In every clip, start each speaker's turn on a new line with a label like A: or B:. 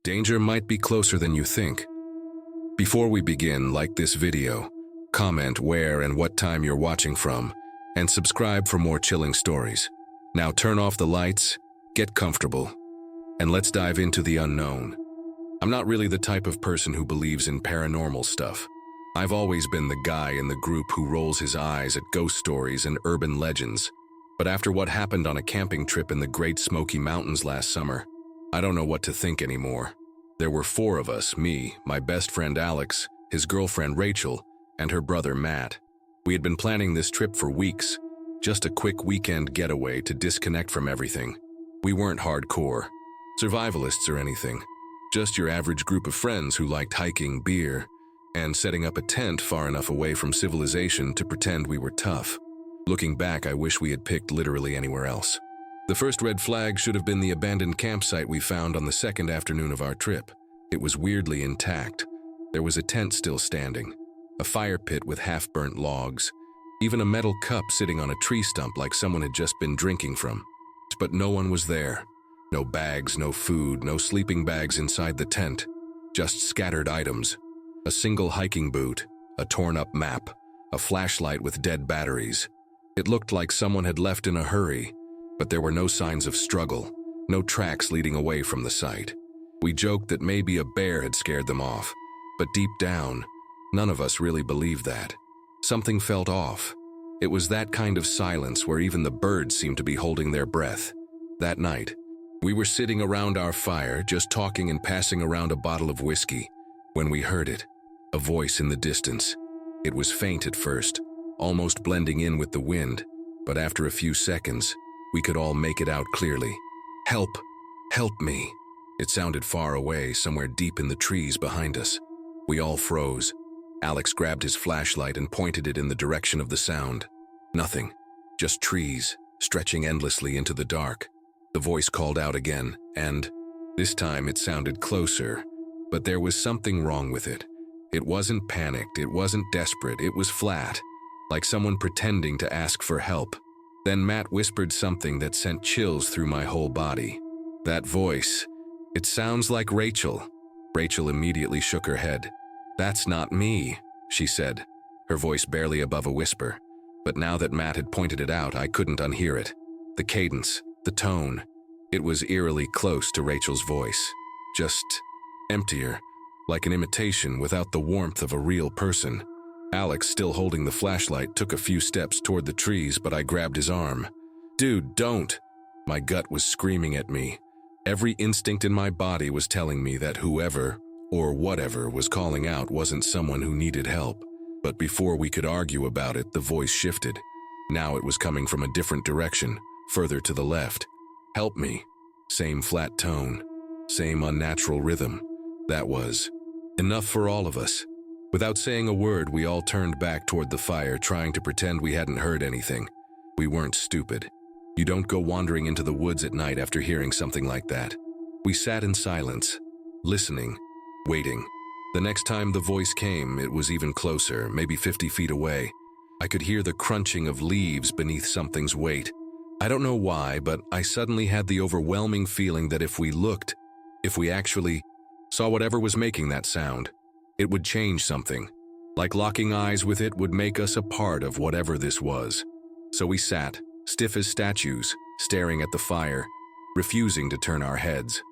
A: Danger might be closer than you think. Before we begin, like this video, comment where and what time you're watching from, and subscribe for more chilling stories. Now turn off the lights, get comfortable, and let's dive into the unknown. I'm not really the type of person who believes in paranormal stuff. I've always been the guy in the group who rolls his eyes at ghost stories and urban legends. But after what happened on a camping trip in the Great Smoky Mountains last summer, I don't know what to think anymore. There were 4 of us, me, my best friend Alex, his girlfriend Rachel, and her brother Matt. We had been planning this trip for weeks, just a quick weekend getaway to disconnect from everything. We weren't hardcore, survivalists or anything, just your average group of friends who liked hiking, beer, and setting up a tent far enough away from civilization to pretend we were tough. Looking back, I wish we had picked literally anywhere else. The first red flag should have been the abandoned campsite we found on the second afternoon of our trip. It was weirdly intact. There was a tent still standing, a fire pit with half-burnt logs, even a metal cup sitting on a tree stump like someone had just been drinking from. But no one was there. No bags, no food, no sleeping bags inside the tent. Just scattered items. A single hiking boot, a torn-up map, a flashlight with dead batteries. It looked like someone had left in a hurry, but there were no signs of struggle, no tracks leading away from the site. We joked that maybe a bear had scared them off, but deep down, none of us really believed that. Something felt off. It was that kind of silence where even the birds seemed to be holding their breath. That night, we were sitting around our fire, just talking and passing around a bottle of whiskey, when we heard it, a voice in the distance. It was faint at first, almost blending in with the wind, but after a few seconds, we could all make it out clearly. Help! Help me! It sounded far away, somewhere deep in the trees behind us. We all froze. Alex grabbed his flashlight and pointed it in the direction of the sound. Nothing. Just trees, stretching endlessly into the dark. The voice called out again, and this time it sounded closer, but there was something wrong with it. It wasn't panicked, it wasn't desperate, it was flat, like someone pretending to ask for help. Then Matt whispered something that sent chills through my whole body. That voice, it sounds like Rachel. Rachel immediately shook her head. That's not me, she said, her voice barely above a whisper. But now that Matt had pointed it out, I couldn't unhear it. The cadence, the tone, it was eerily close to Rachel's voice. Just emptier, like an imitation without the warmth of a real person. Alex, still holding the flashlight, took a few steps toward the trees, but I grabbed his arm. Dude, don't! My gut was screaming at me. Every instinct in my body was telling me that whoever, or whatever, was calling out wasn't someone who needed help. But before we could argue about it, the voice shifted. Now it was coming from a different direction, further to the left. Help me. Same flat tone, same unnatural rhythm. That was enough for all of us. Without saying a word, we all turned back toward the fire, trying to pretend we hadn't heard anything. We weren't stupid. You don't go wandering into the woods at night after hearing something like that. We sat in silence, listening, waiting. The next time the voice came, it was even closer, maybe 50 feet away. I could hear the crunching of leaves beneath something's weight. I don't know why, but I suddenly had the overwhelming feeling that if we looked, if we actually saw whatever was making that sound, it would change something. Like locking eyes with it would make us a part of whatever this was. So we sat, stiff as statues, staring at the fire, refusing to turn our heads.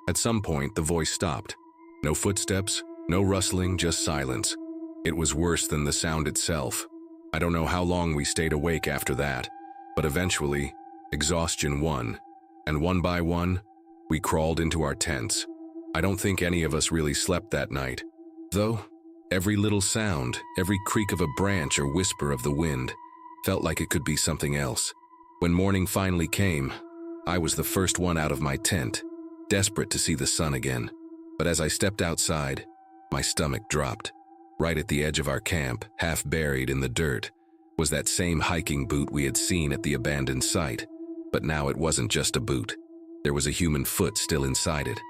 A: At some point, the voice stopped. No footsteps, no rustling, just silence. It was worse than the sound itself. I don't know how long we stayed awake after that, but eventually, exhaustion won. And one by one, we crawled into our tents. I don't think any of us really slept that night. Though, every little sound, every creak of a branch or whisper of the wind, felt like it could be something else. When morning finally came, I was the first one out of my tent, desperate to see the sun again. But as I stepped outside, my stomach dropped. Right at the edge of our camp, half buried in the dirt, was that same hiking boot we had seen at the abandoned site. But now it wasn't just a boot. There was a human foot still inside it.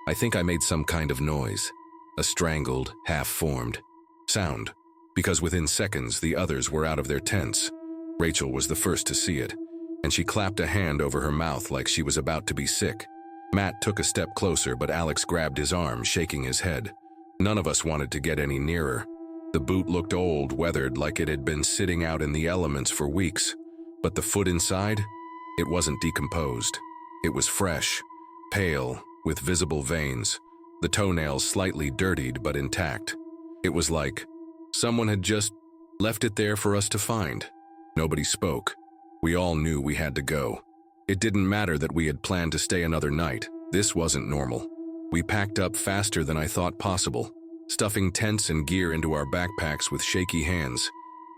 A: I think I made some kind of noise. A strangled, half-formed sound, because within seconds the others were out of their tents. Rachel was the first to see it, and she clapped a hand over her mouth like she was about to be sick. Matt took a step closer, but Alex grabbed his arm, shaking his head. None of us wanted to get any nearer. The boot looked old, weathered, like it had been sitting out in the elements for weeks. But the foot inside? It wasn't decomposed. It was fresh, pale, with visible veins, the toenails slightly dirtied but intact. It was like someone had just left it there for us to find. Nobody spoke. We all knew we had to go. It didn't matter that we had planned to stay another night. This wasn't normal. We packed up faster than I thought possible, stuffing tents and gear into our backpacks with shaky hands,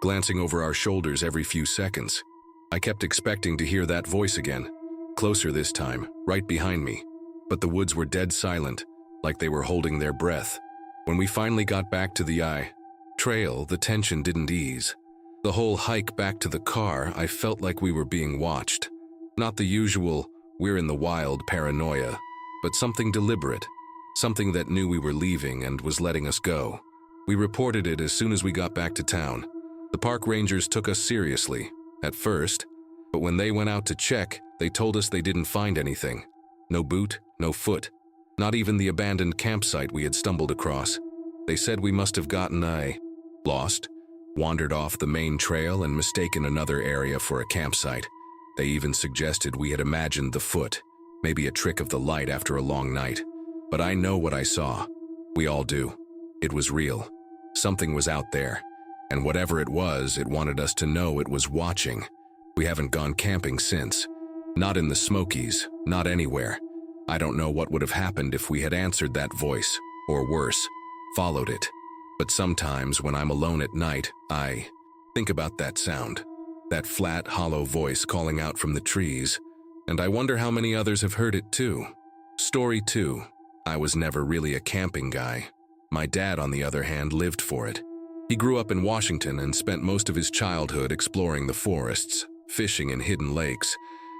A: glancing over our shoulders every few seconds. I kept expecting to hear that voice again, closer this time, right behind me. But the woods were dead silent, like they were holding their breath. When we finally got back to the trail, the tension didn't ease. The whole hike back to the car, I felt like we were being watched. Not the usual, we're in the wild paranoia, but something deliberate, something that knew we were leaving and was letting us go. We reported it as soon as we got back to town. The park rangers took us seriously, at first, but when they went out to check, they told us they didn't find anything. No boot, no foot, not even the abandoned campsite we had stumbled across. They said we must have gotten lost, wandered off the main trail and mistaken another area for a campsite. They even suggested we had imagined the foot, maybe a trick of the light after a long night. But I know what I saw. We all do. It was real. Something was out there, and whatever it was, it wanted us to know it was watching. We haven't gone camping since. Not in the Smokies, not anywhere. I don't know what would have happened if we had answered that voice, or worse, followed it. But sometimes when I'm alone at night, I think about that sound, that flat, hollow voice calling out from the trees, and I wonder how many others have heard it too. Story 2. I was never really a camping guy. My dad, on the other hand, lived for it. He grew up in Washington and spent most of his childhood exploring the forests, fishing in hidden lakes,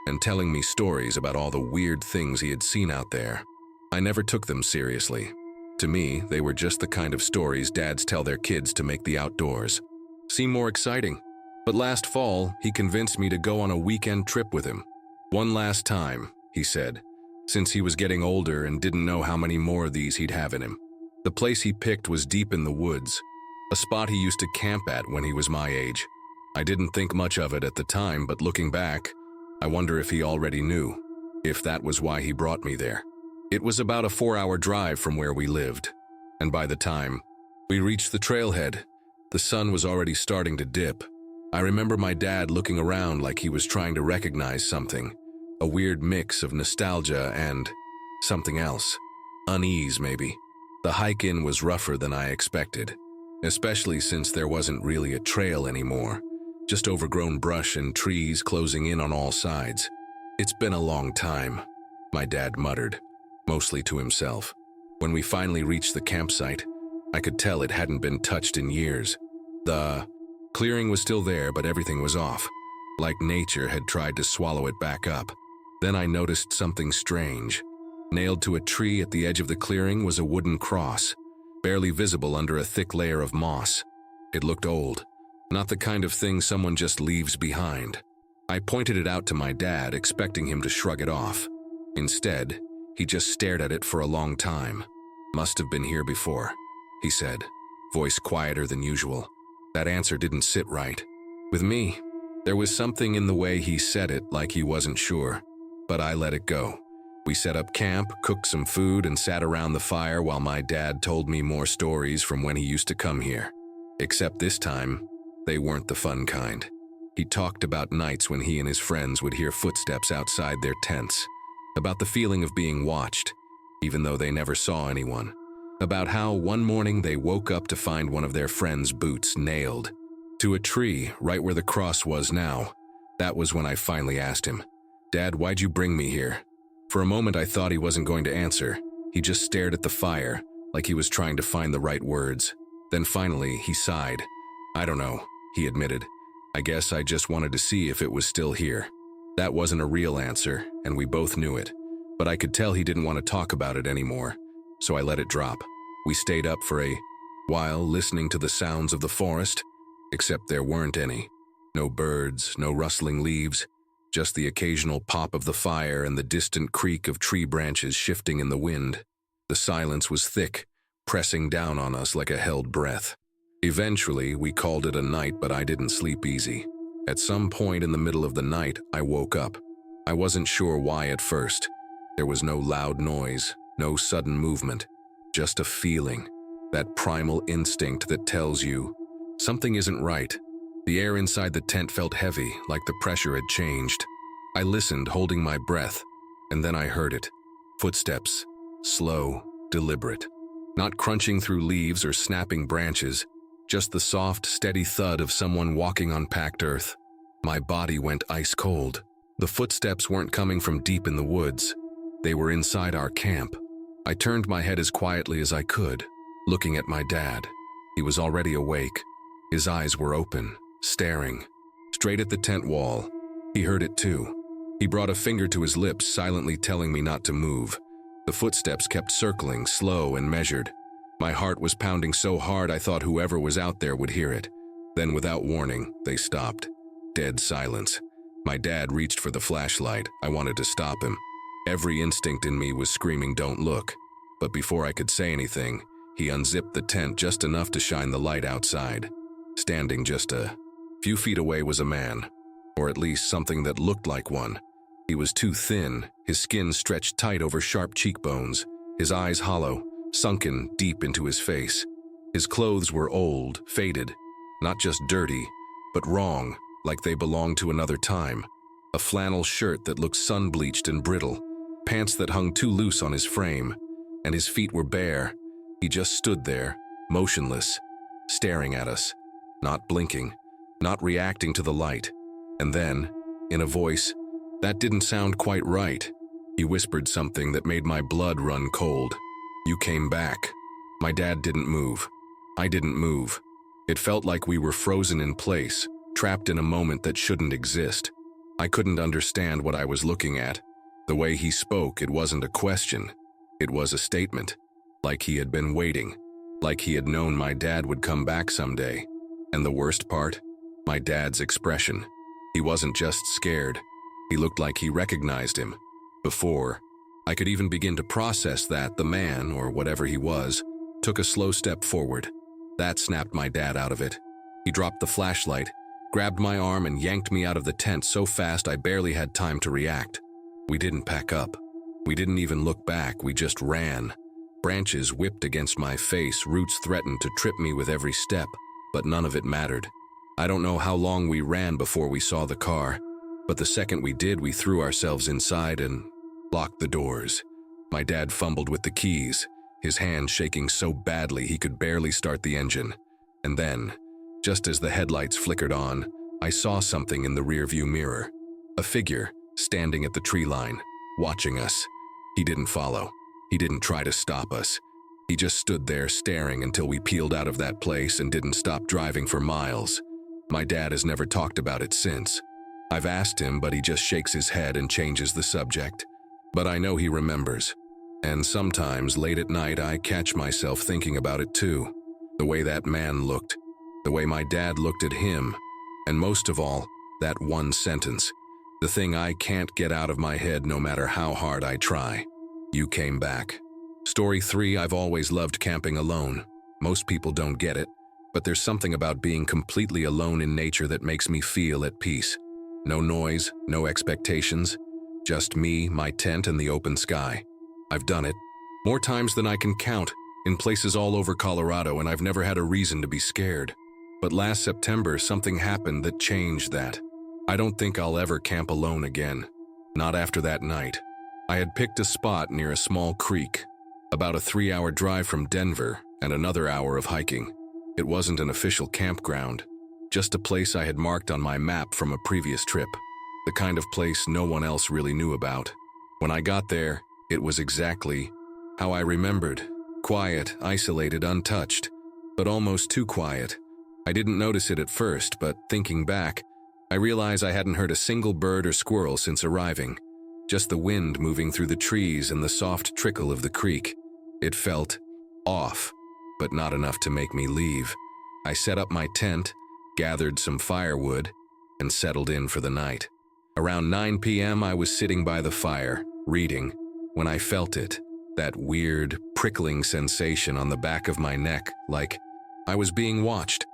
A: and telling me stories about all the weird things he had seen out there. I never took them seriously. To me, they were just the kind of stories dads tell their kids to make the outdoors seem more exciting. But last fall, he convinced me to go on a weekend trip with him. One last time, he said, since he was getting older and didn't know how many more of these he'd have in him. The place he picked was deep in the woods, a spot he used to camp at when he was my age. I didn't think much of it at the time, but looking back, I wonder if he already knew, if that was why he brought me there. It was about a 4-hour drive from where we lived, and by the time we reached the trailhead, the sun was already starting to dip. I remember my dad looking around like he was trying to recognize something, a weird mix of nostalgia and something else, unease maybe. The hike in was rougher than I expected, especially since there wasn't really a trail anymore, just overgrown brush and trees closing in on all sides. It's been a long time, my dad muttered, mostly to himself. When we finally reached the campsite, I could tell it hadn't been touched in years. The clearing was still there, but everything was off, like nature had tried to swallow it back up. Then I noticed something strange. Nailed to a tree at the edge of the clearing was a wooden cross, barely visible under a thick layer of moss. It looked old, not the kind of thing someone just leaves behind. I pointed it out to my dad, expecting him to shrug it off. Instead, he just stared at it for a long time. Must have been here before, he said, voice quieter than usual. That answer didn't sit right with me. There was something in the way he said it, like he wasn't sure, but I let it go. We set up camp, cooked some food, and sat around the fire while my dad told me more stories from when he used to come here. Except this time, they weren't the fun kind. He talked about nights when he and his friends would hear footsteps outside their tents, about the feeling of being watched, even though they never saw anyone, about how one morning they woke up to find one of their friends' boots nailed to a tree right where the cross was now. That was when I finally asked him, "Dad, why'd you bring me here?" For a moment I thought he wasn't going to answer. He just stared at the fire, like he was trying to find the right words. Then finally, he sighed. "I don't know," he admitted. "I guess I just wanted to see if it was still here." That wasn't a real answer, and we both knew it. But I could tell he didn't want to talk about it anymore, so I let it drop. We stayed up for a while, listening to the sounds of the forest, except there weren't any. No birds, no rustling leaves, just the occasional pop of the fire and the distant creak of tree branches shifting in the wind. The silence was thick, pressing down on us like a held breath. Eventually, we called it a night, but I didn't sleep easy. At some point in the middle of the night, I woke up. I wasn't sure why at first. There was no loud noise, no sudden movement, just a feeling, that primal instinct that tells you something isn't right. The air inside the tent felt heavy, like the pressure had changed. I listened, holding my breath, and then I heard it. Footsteps, slow, deliberate. Not crunching through leaves or snapping branches, just the soft, steady thud of someone walking on packed earth. My body went ice cold. The footsteps weren't coming from deep in the woods. They were inside our camp. I turned my head as quietly as I could, looking at my dad. He was already awake. His eyes were open, staring, straight at the tent wall. He heard it too. He brought a finger to his lips, silently telling me not to move. The footsteps kept circling, slow and measured. My heart was pounding so hard I thought whoever was out there would hear it. Then, without warning, they stopped. Dead silence. My dad reached for the flashlight. I wanted to stop him. Every instinct in me was screaming, "Don't look." But before I could say anything, he unzipped the tent just enough to shine the light outside. Standing just a few feet away was a man, or at least something that looked like one. He was too thin, his skin stretched tight over sharp cheekbones, his eyes hollow, sunken deep into his face. His clothes were old, faded, not just dirty, but wrong, like they belonged to another time. A flannel shirt that looked sun-bleached and brittle, pants that hung too loose on his frame, and his feet were bare. He just stood there, motionless, staring at us, not blinking, not reacting to the light. And then, in a voice that didn't sound quite right, he whispered something that made my blood run cold. "You came back." My dad didn't move. I didn't move. It felt like we were frozen in place, trapped in a moment that shouldn't exist. I couldn't understand what I was looking at. The way he spoke, it wasn't a question. It was a statement. Like he had been waiting. Like he had known my dad would come back someday. And the worst part? My dad's expression. He wasn't just scared. He looked like he recognized him. Before I could even begin to process that, the man, or whatever he was, took a slow step forward. That snapped my dad out of it. He dropped the flashlight, grabbed my arm and yanked me out of the tent so fast I barely had time to react. We didn't pack up. We didn't even look back, we just ran. Branches whipped against my face, roots threatened to trip me with every step, but none of it mattered. I don't know how long we ran before we saw the car, but the second we did, we threw ourselves inside and locked the doors. My dad fumbled with the keys, his hand shaking so badly he could barely start the engine. And then, just as the headlights flickered on, I saw something in the rearview mirror. A figure standing at the tree line, watching us. He didn't follow. He didn't try to stop us. He just stood there staring until we peeled out of that place and didn't stop driving for miles. My dad has never talked about it since. I've asked him, but he just shakes his head and changes the subject. But I know he remembers. And sometimes, late at night, I catch myself thinking about it too. The way that man looked. The way my dad looked at him. And most of all, that one sentence. The thing I can't get out of my head no matter how hard I try. You came back. Story 3, I've always loved camping alone. Most people don't get it, but there's something about being completely alone in nature that makes me feel at peace. No noise, no expectations. Just me, my tent, and the open sky. I've done it. More times than I can count, in places all over Colorado, and I've never had a reason to be scared. But last September, something happened that changed that. I don't think I'll ever camp alone again. Not after that night. I had picked a spot near a small creek, about a 3-hour drive from Denver and another hour of hiking. It wasn't an official campground, just a place I had marked on my map from a previous trip. The kind of place no one else really knew about. When I got there, it was exactly how I remembered. Quiet, isolated, untouched, but almost too quiet. I didn't notice it at first, but thinking back, I realized I hadn't heard a single bird or squirrel since arriving. Just the wind moving through the trees and the soft trickle of the creek. It felt off, but not enough to make me leave. I set up my tent, gathered some firewood, and settled in for the night. Around 9 p.m., I was sitting by the fire, reading, when I felt it, that weird, prickling sensation on the back of my neck, like I was being watched.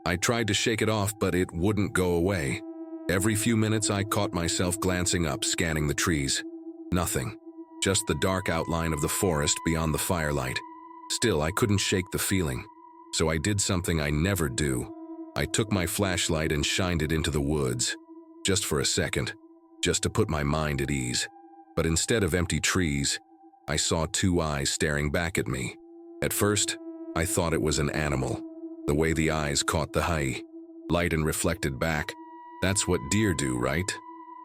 A: I tried to shake it off, but it wouldn't go away. Every few minutes, I caught myself glancing up, scanning the trees. Nothing. Just the dark outline of the forest beyond the firelight. Still, I couldn't shake the feeling. So I did something I never do. I took my flashlight and shined it into the woods. Just for a second. Just to put my mind at ease. But instead of empty trees, I saw two eyes staring back at me. At first, I thought it was an animal. The way the eyes caught the high light and reflected back. That's what deer do, right?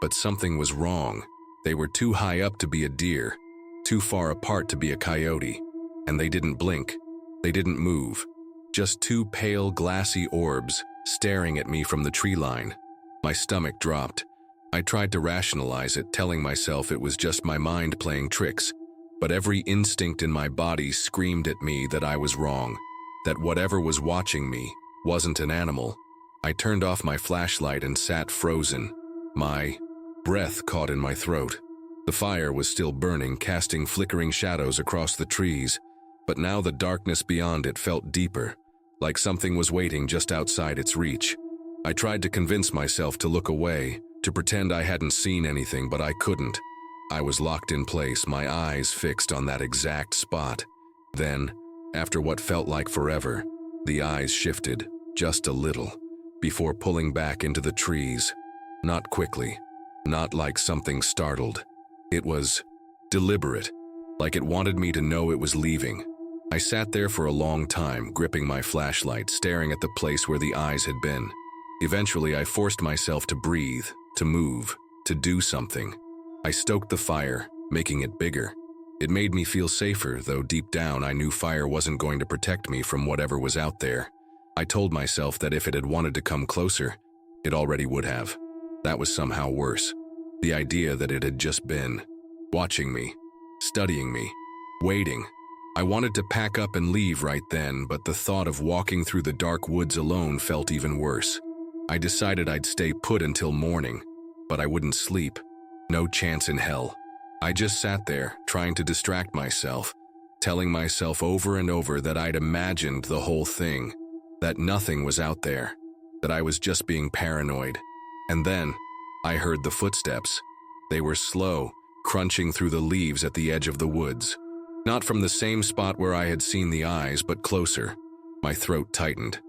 A: But something was wrong. They were too high up to be a deer, too far apart to be a coyote. And they didn't blink. They didn't move. Just two pale, glassy orbs staring at me from the tree line. My stomach dropped. I tried to rationalize it, telling myself it was just my mind playing tricks. But every instinct in my body screamed at me that I was wrong, that whatever was watching me wasn't an animal. I turned off my flashlight and sat frozen, my breath caught in my throat. The fire was still burning, casting flickering shadows across the trees, but now the darkness beyond it felt deeper, like something was waiting just outside its reach. I tried to convince myself to look away, to pretend I hadn't seen anything, but I couldn't. I was locked in place, my eyes fixed on that exact spot. Then, after what felt like forever, the eyes shifted, just a little, before pulling back into the trees. Not quickly, not like something startled. It was deliberate, like it wanted me to know it was leaving. I sat there for a long time, gripping my flashlight, staring at the place where the eyes had been. Eventually, I forced myself to breathe, to move, to do something. I stoked the fire, making it bigger. It made me feel safer, though deep down I knew fire wasn't going to protect me from whatever was out there. I told myself that if it had wanted to come closer, it already would have. That was somehow worse. The idea that it had just been watching me, studying me, waiting. I wanted to pack up and leave right then, but the thought of walking through the dark woods alone felt even worse. I decided I'd stay put until morning, but I wouldn't sleep. No chance in hell. I just sat there, trying to distract myself, telling myself over and over that I'd imagined the whole thing, that nothing was out there, that I was just being paranoid. And then, I heard the footsteps. They were slow, crunching through the leaves at the edge of the woods. Not from the same spot where I had seen the eyes, but closer. My throat tightened.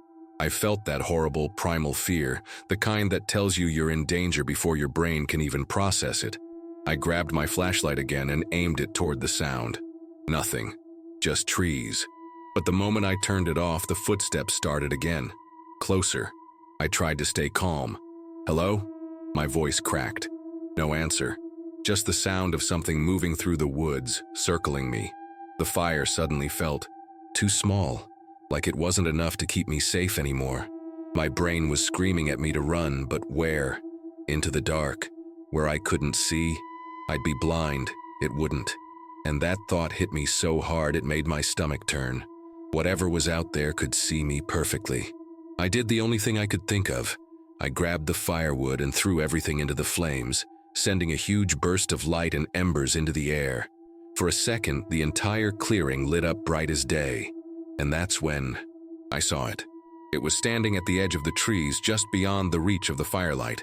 A: I felt that horrible primal fear, the kind that tells you you're in danger before your brain can even process it. I grabbed my flashlight again and aimed it toward the sound. Nothing. Just trees. But the moment I turned it off, the footsteps started again. Closer. I tried to stay calm. "Hello?" My voice cracked. No answer. Just the sound of something moving through the woods, circling me. The fire suddenly felt too small, like it wasn't enough to keep me safe anymore. My brain was screaming at me to run, but where? Into the dark, where I couldn't see. I'd be blind. It wouldn't. And that thought hit me so hard it made my stomach turn. Whatever was out there could see me perfectly. I did the only thing I could think of. I grabbed the firewood and threw everything into the flames, sending a huge burst of light and embers into the air. For a second, the entire clearing lit up bright as day. And that's when I saw it. It was standing at the edge of the trees just beyond the reach of the firelight.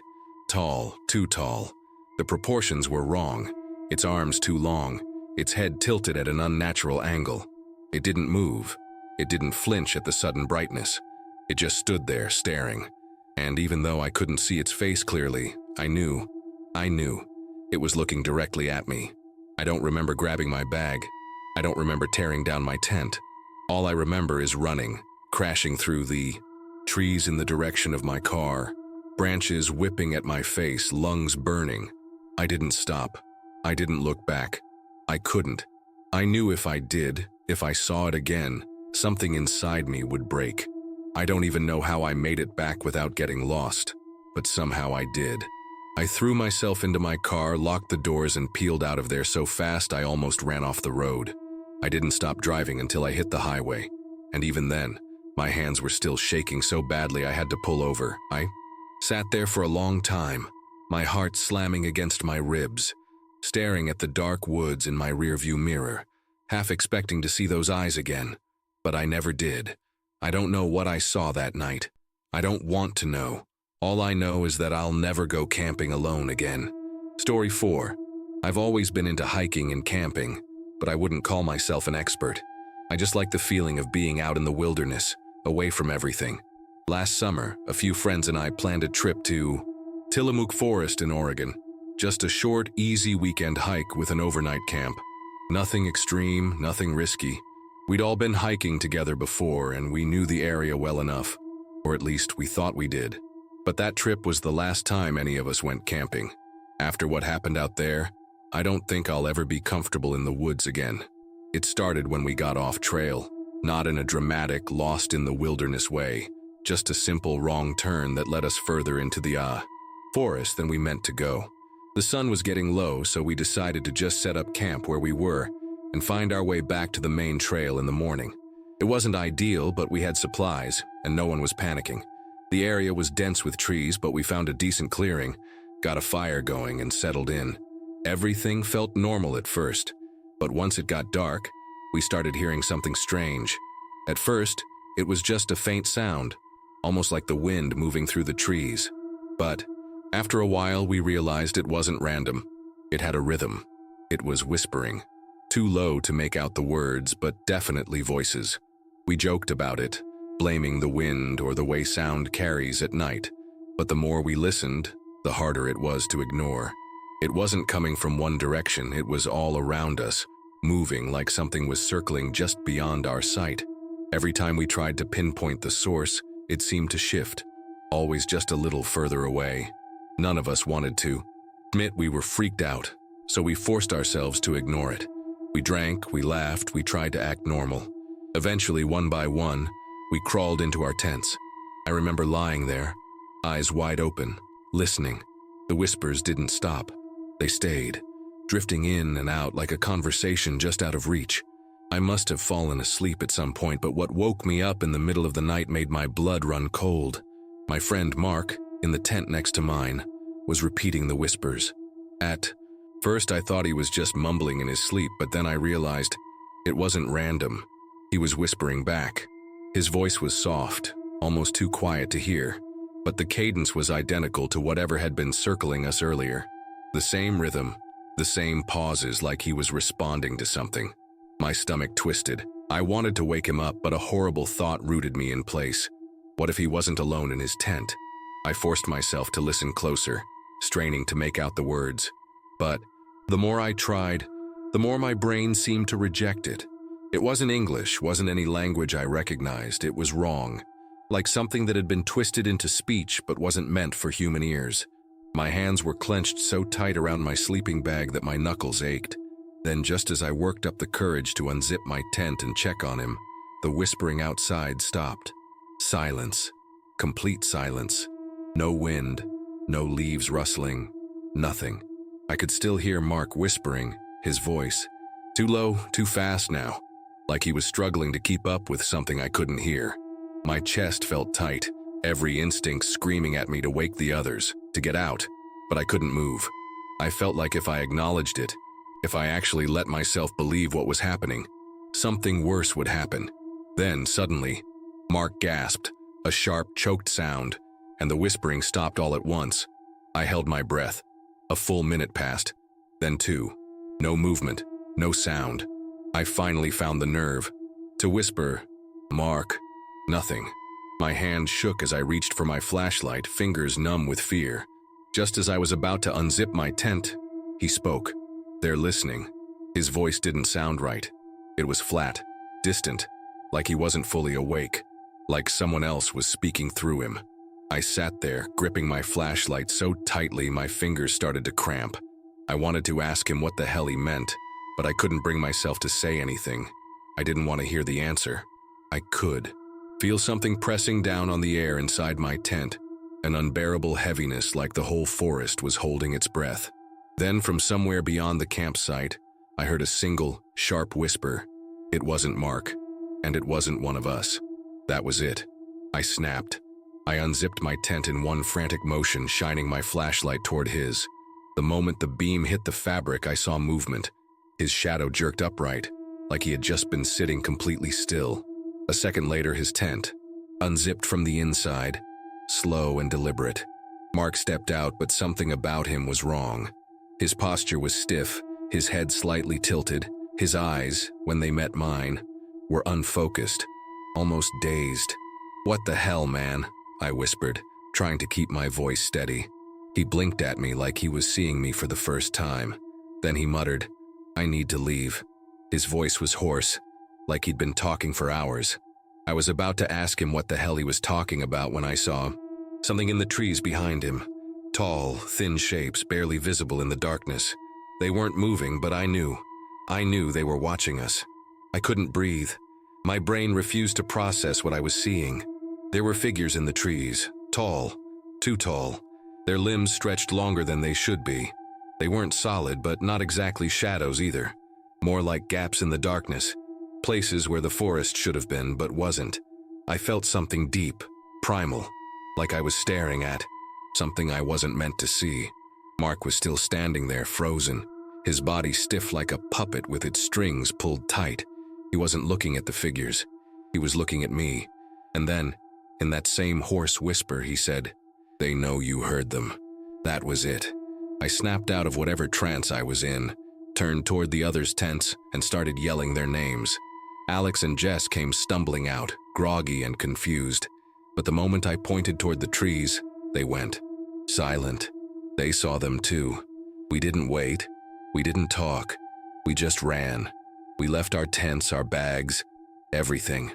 A: Tall, too tall. The proportions were wrong. Its arms too long, its head tilted at an unnatural angle. It didn't move. It didn't flinch at the sudden brightness. It just stood there, staring. And even though I couldn't see its face clearly, I knew. It was looking directly at me. I don't remember grabbing my bag. I don't remember tearing down my tent. All I remember is running, crashing through the trees in the direction of my car, branches whipping at my face, lungs burning. I didn't stop. I didn't look back. I couldn't. I knew if I did, if I saw it again, something inside me would break. I don't even know how I made it back without getting lost, but somehow I did. I threw myself into my car, locked the doors, and peeled out of there so fast I almost ran off the road. I didn't stop driving until I hit the highway, and even then, my hands were still shaking so badly I had to pull over. I sat there for a long time, my heart slamming against my ribs, staring at the dark woods in my rearview mirror, half expecting to see those eyes again. But I never did. I don't know what I saw that night. I don't want to know. All I know is that I'll never go camping alone again. Story 4. I've always been into hiking and camping, but I wouldn't call myself an expert. I just like the feeling of being out in the wilderness, away from everything. Last summer, a few friends and I planned a trip to Tillamook Forest in Oregon. Just a short, easy weekend hike with an overnight camp. Nothing extreme, nothing risky. We'd all been hiking together before, and we knew the area well enough. Or at least we thought we did. But that trip was the last time any of us went camping. After what happened out there, I don't think I'll ever be comfortable in the woods again. It started when we got off trail, not in a dramatic, lost-in-the-wilderness way, just a simple wrong turn that led us further into the forest than we meant to go. The sun was getting low, so we decided to just set up camp where we were and find our way back to the main trail in the morning. It wasn't ideal, but we had supplies, and no one was panicking. The area was dense with trees, but we found a decent clearing, got a fire going, and settled in. Everything felt normal at first, but once it got dark, we started hearing something strange. At first, it was just a faint sound, almost like the wind moving through the trees. But after a while, we realized it wasn't random. It had a rhythm. It was whispering. Too low to make out the words, but definitely voices. We joked about it, blaming the wind or the way sound carries at night. But the more we listened, the harder it was to ignore. It wasn't coming from one direction, it was all around us, moving like something was circling just beyond our sight. Every time we tried to pinpoint the source, it seemed to shift, always just a little further away. None of us wanted to admit we were freaked out, so we forced ourselves to ignore it. We drank, we laughed, we tried to act normal. Eventually, one by one, we crawled into our tents. I remember lying there, eyes wide open, listening. The whispers didn't stop. They stayed, drifting in and out like a conversation just out of reach. I must have fallen asleep at some point, but what woke me up in the middle of the night made my blood run cold. My friend Mark, in the tent next to mine, was repeating the whispers. At first, I thought he was just mumbling in his sleep, but then I realized it wasn't random. He was whispering back. His voice was soft, almost too quiet to hear, but the cadence was identical to whatever had been circling us earlier. The same rhythm, the same pauses, like he was responding to something. My stomach twisted. I wanted to wake him up, but a horrible thought rooted me in place. What if he wasn't alone in his tent? I forced myself to listen closer, straining to make out the words. But the more I tried, the more my brain seemed to reject it. It wasn't English, wasn't any language I recognized. It was wrong, like something that had been twisted into speech but wasn't meant for human ears. My hands were clenched so tight around my sleeping bag that my knuckles ached. Then, just as I worked up the courage to unzip my tent and check on him, the whispering outside stopped. Silence. Complete silence. No wind, no leaves rustling, nothing. I could still hear Mark whispering, his voice. Too low, too fast now, like he was struggling to keep up with something I couldn't hear. My chest felt tight, every instinct screaming at me to wake the others, to get out, but I couldn't move. I felt like if I acknowledged it, if I actually let myself believe what was happening, something worse would happen. Then, suddenly, Mark gasped, a sharp, choked sound, and the whispering stopped all at once. I held my breath. A full minute passed, then 2. No movement, no sound. I finally found the nerve to whisper, "Mark." Nothing. My hand shook as I reached for my flashlight, fingers numb with fear. Just as I was about to unzip my tent, he spoke. They're listening. His voice didn't sound right. It was flat, distant, like he wasn't fully awake, like someone else was speaking through him. I sat there, gripping my flashlight so tightly my fingers started to cramp. I wanted to ask him what the hell he meant, but I couldn't bring myself to say anything. I didn't want to hear the answer. I could feel something pressing down on the air inside my tent, an unbearable heaviness like the whole forest was holding its breath. Then, from somewhere beyond the campsite, I heard a single, sharp whisper. It wasn't Mark, and it wasn't one of us. That was it. I snapped. I unzipped my tent in one frantic motion, shining my flashlight toward his. The moment the beam hit the fabric, I saw movement. His shadow jerked upright, like he had just been sitting completely still. A second later, his tent unzipped from the inside, slow and deliberate. Mark stepped out, but something about him was wrong. His posture was stiff, his head slightly tilted. His eyes, when they met mine, were unfocused, almost dazed. "What the hell, man?" I whispered, trying to keep my voice steady. He blinked at me like he was seeing me for the first time. Then he muttered, "I need to leave." His voice was hoarse, like he'd been talking for hours. I was about to ask him what the hell he was talking about when I saw something in the trees behind him. Tall, thin shapes, barely visible in the darkness. They weren't moving, but I knew they were watching us. I couldn't breathe. My brain refused to process what I was seeing. There were figures in the trees, tall, too tall. Their limbs stretched longer than they should be. They weren't solid, but not exactly shadows either. More like gaps in the darkness, places where the forest should have been, but wasn't. I felt something deep, primal, like I was staring at something I wasn't meant to see. Mark was still standing there, frozen, his body stiff like a puppet with its strings pulled tight. He wasn't looking at the figures. He was looking at me. And then, in that same hoarse whisper, he said, "They know you heard them." That was it. I snapped out of whatever trance I was in, turned toward the others' tents, and started yelling their names. Alex and Jess came stumbling out, groggy and confused. But the moment I pointed toward the trees, they went silent. They saw them too. We didn't wait. We didn't talk. We just ran. We left our tents, our bags, everything.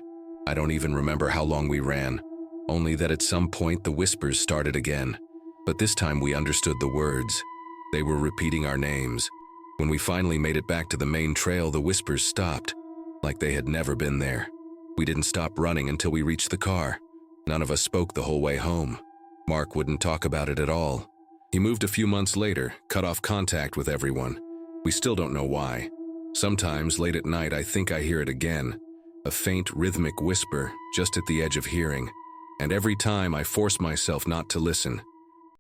A: I don't even remember how long we ran, only that at some point the whispers started again. But this time we understood the words. They were repeating our names. When we finally made it back to the main trail, the whispers stopped, like they had never been there. We didn't stop running until we reached the car. None of us spoke the whole way home. Mark wouldn't talk about it at all. He moved a few months later, cut off contact with everyone. We still don't know why. Sometimes, late at night, I think I hear it again. A faint, rhythmic whisper, just at the edge of hearing. And every time I force myself not to listen,